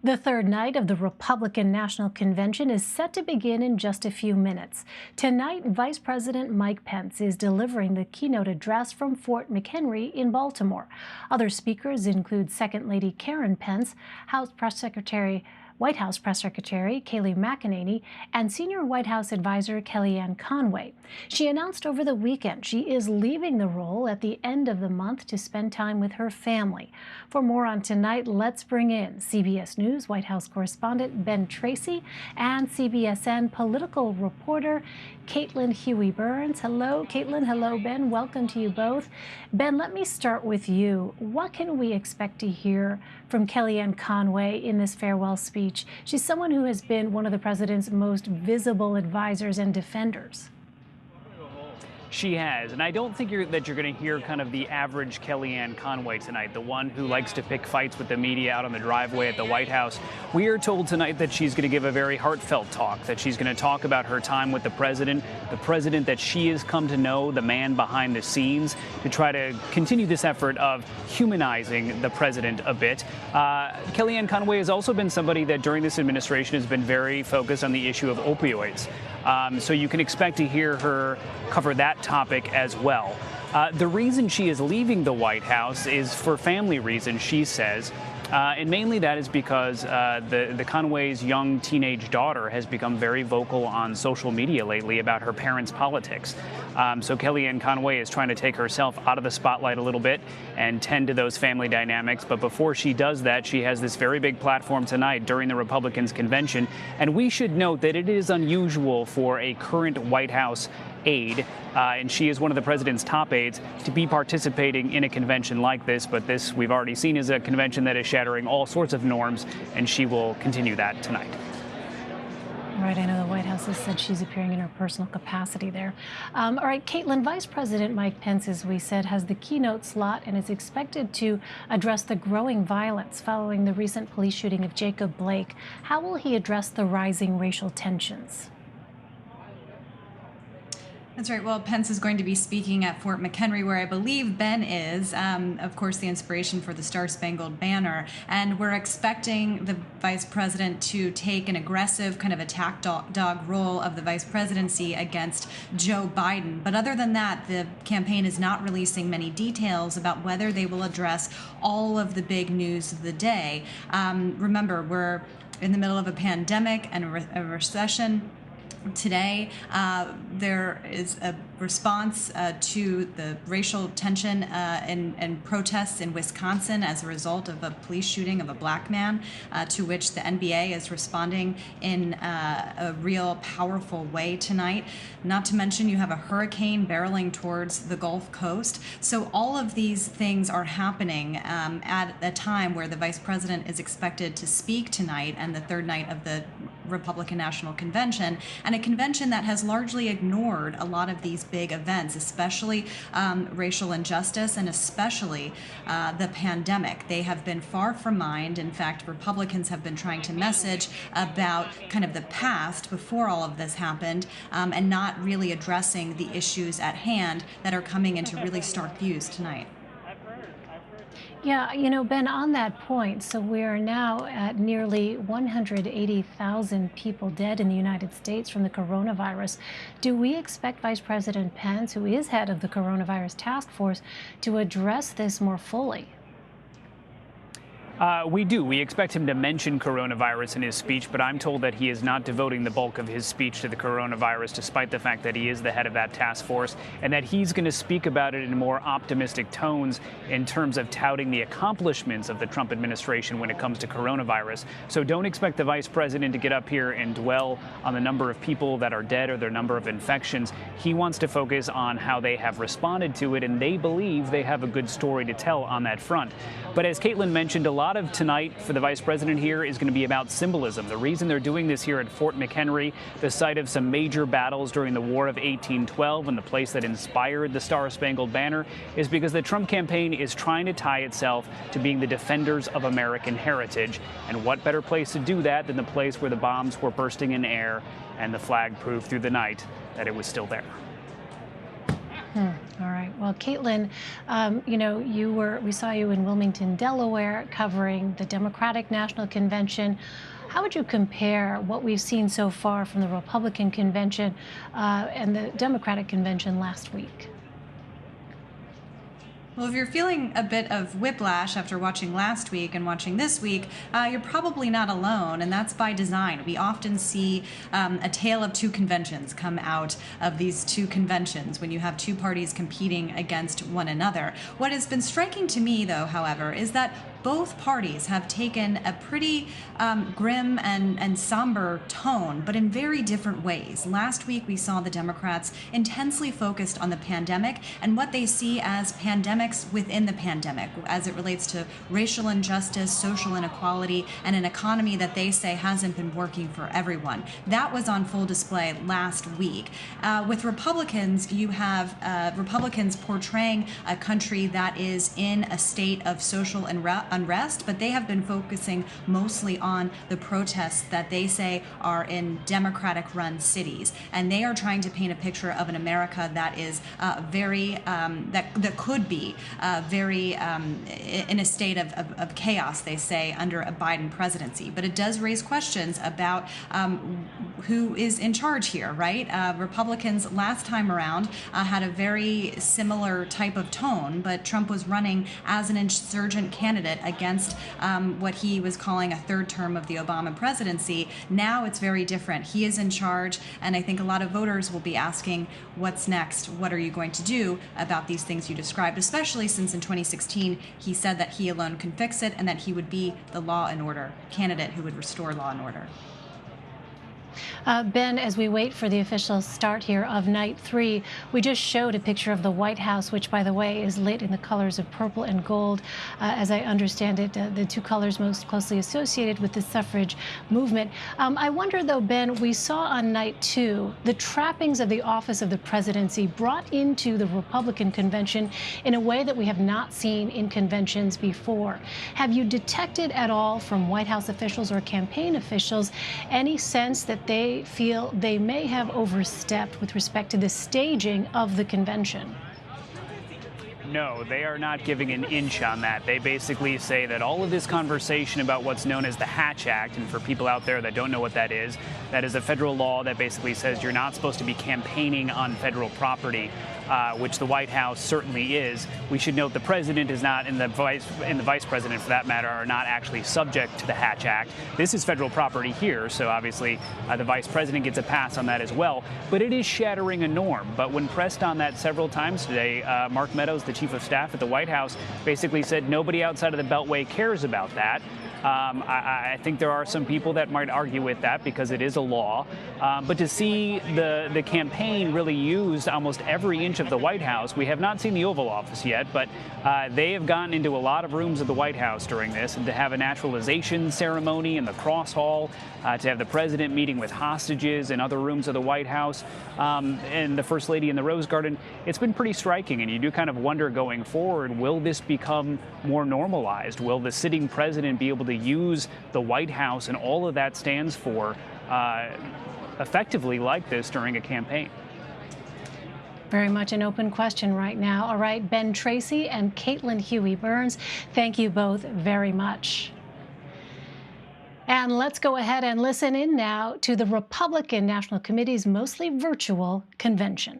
The third night of the Republican National Convention is set to begin in just a few minutes. Tonight, Vice President Mike Pence is delivering the keynote address from Fort McHenry in Baltimore. Other speakers include Second Lady Karen Pence, White House Press Secretary Kayleigh McEnany, and Senior White House Advisor Kellyanne Conway. She announced over the weekend she is leaving the role at the end of the month to spend time with her family. For more on tonight, let's bring in CBS News White House correspondent Ben Tracy and CBSN political reporter Cailtlin Huey-Burns. Hello, Cailtlin. Hello, Ben. Welcome to you both. Ben, let me start with you. What can we expect to hear from Kellyanne Conway in this farewell speech? She's someone who has been one of the president's most visible advisors and defenders. She has, and I don't think that you're going to hear kind of the average Kellyanne Conway tonight, the one who likes to pick fights with the media out on the driveway at the White House. We are told tonight that she's going to give a very heartfelt talk, that she's going to talk about her time with the president that she has come to know, the man behind the scenes, to try to continue this effort of humanizing the president a bit. Kellyanne Conway has also been somebody that during this administration has been very focused on the issue of opioids. So you can expect to hear her cover that topic as well. The reason she is leaving the White House is for family reasons, she says. And mainly that is because the Conway's young teenage daughter has become very vocal on social media lately about her parents' politics. So Kellyanne Conway is trying to take herself out of the spotlight a little bit and tend to those family dynamics. But before she does that, she has this very big platform tonight during the Republicans' convention. And we should note that it is unusual for a current White House aide, and she is one of the president's top aides, to be participating in a convention like this. But this, we've already seen, is a convention that is shattering all sorts of norms, and she will continue that tonight. Right, I know the White House has said she's appearing in her personal capacity there. All right, Cailtlin, Vice President Mike Pence, as we said, has the keynote slot and is expected to address the growing violence following the recent police shooting of Jacob Blake. How will he address the rising racial tensions? That's right. Well, Pence is going to be speaking at Fort McHenry, where I believe Ben is, of course, the inspiration for the Star-Spangled Banner. And we're expecting the vice president to take an aggressive kind of attack dog role of the vice presidency against Joe Biden. But other than that, the campaign is not releasing many details about whether they will address all of the big news of the day. Remember, we're in the middle of a pandemic and a recession. Today, there is a response to the racial tension and protests in Wisconsin as a result of a police shooting of a black man, to which the NBA is responding in a real powerful way tonight. Not to mention you have a hurricane barreling towards the Gulf Coast. So all of these things are happening at a time where the vice president is expected to speak tonight and the third night of the Republican National Convention, and a convention that has largely ignored a lot of these big events, especially racial injustice and especially the pandemic. They have been far from mind. In fact, Republicans have been trying to message about kind of the past before all of this happened, and not really addressing the issues at hand that are coming into really stark views tonight. Yeah, you know, Ben, on that point, so we are now at nearly 180,000 people dead in the United States from the coronavirus. Do we expect Vice President Pence, who is head of the coronavirus task force, to address this more fully? We do. We expect him to mention coronavirus in his speech, but I'm told that he is not devoting the bulk of his speech to the coronavirus, despite the fact that he is the head of that task force, and that he's going to speak about it in more optimistic tones in terms of touting the accomplishments of the Trump administration when it comes to coronavirus. So don't expect the vice president to get up here and dwell on the number of people that are dead or their number of infections. He wants to focus on how they have responded to it, and they believe they have a good story to tell on that front. But as Cailtlin mentioned, a lot of tonight for the vice president here is going to be about symbolism. The reason they're doing this here at Fort McHenry, the site of some major battles during the War of 1812 and the place that inspired the Star-Spangled Banner, is because the Trump campaign is trying to tie itself to being the defenders of American heritage. And what better place to do that than the place where the bombs were bursting in air and the flag proved through the night that it was still there. All right. Well, Cailtlin, we saw you in Wilmington, Delaware, covering the Democratic National Convention. How would you compare what we've seen so far from the Republican convention and the Democratic convention last week? Well, if you're feeling a bit of whiplash after watching last week and watching this week, you're probably not alone, and that's by design. We often see a tale of two conventions come out of these two conventions when you have two parties competing against one another. What has been striking to me, though, however, is that both parties have taken a pretty grim and somber tone, but in very different ways. Last week, we saw the Democrats intensely focused on the pandemic and what they see as pandemics within the pandemic, as it relates to racial injustice, social inequality, and an economy that they say hasn't been working for everyone. That was on full display last week. With Republicans, you have Republicans portraying a country that is in a state of social unrest, but they have been focusing mostly on the protests that they say are in Democratic-run cities, and they are trying to paint a picture of an America that is that could be very in a state of chaos, they say, under a Biden presidency. But it does raise questions about who is in charge here, right? Republicans last time around had a very similar type of tone, but Trump was running as an insurgent candidate against what he was calling a third term of the Obama presidency. Now it's very different. He is in charge, and I think a lot of voters will be asking, what's next? What are you going to do about these things you described, especially since in 2016 he said that he alone can fix it and that he would be the law and order candidate who would restore law and order. Ben, as we wait for the official start here of night 3, we just showed a picture of the White House, which, by the way, is lit in the colors of purple and gold. As I understand it, the two colors most closely associated with the suffrage movement. I wonder, though, Ben, we saw on night 2 the trappings of the office of the presidency brought into the Republican convention in a way that we have not seen in conventions before. Have you detected at all from White House officials or campaign officials any sense that they feel they may have overstepped with respect to the staging of the convention? No, they are not giving an inch on that. They basically say that all of this conversation about what's known as the Hatch Act, and for people out there that don't know what that is a federal law that basically says you're not supposed to be campaigning on federal property, which the White House certainly is. We should note the president is not, and the vice president, for that matter, are not actually subject to the Hatch Act. This is federal property here, so obviously the vice president gets a pass on that as well. But it is shattering a norm. But when pressed on that several times today, Mark Meadows, the chief of staff at the White House, basically said nobody outside of the Beltway cares about that. I think there are some people that might argue with that because it is a law. But to see the campaign really used almost every inch of the White House, we have not seen the Oval Office yet, but they have gotten into a lot of rooms of the White House during this, and to have a naturalization ceremony in the Cross Hall, to have the president meeting with hostages in other rooms of the White House, and the First Lady in the Rose Garden, it's been pretty striking. And you do kind of wonder going forward, will this become more normalized? Will the sitting president be able to use the White House and all of that stands for effectively like this during a campaign? Very much an open question right now. All right, Ben Tracy and Cailtlin Huey-Burns, thank you both very much. And let's go ahead and listen in now to the Republican National Committee's mostly virtual convention.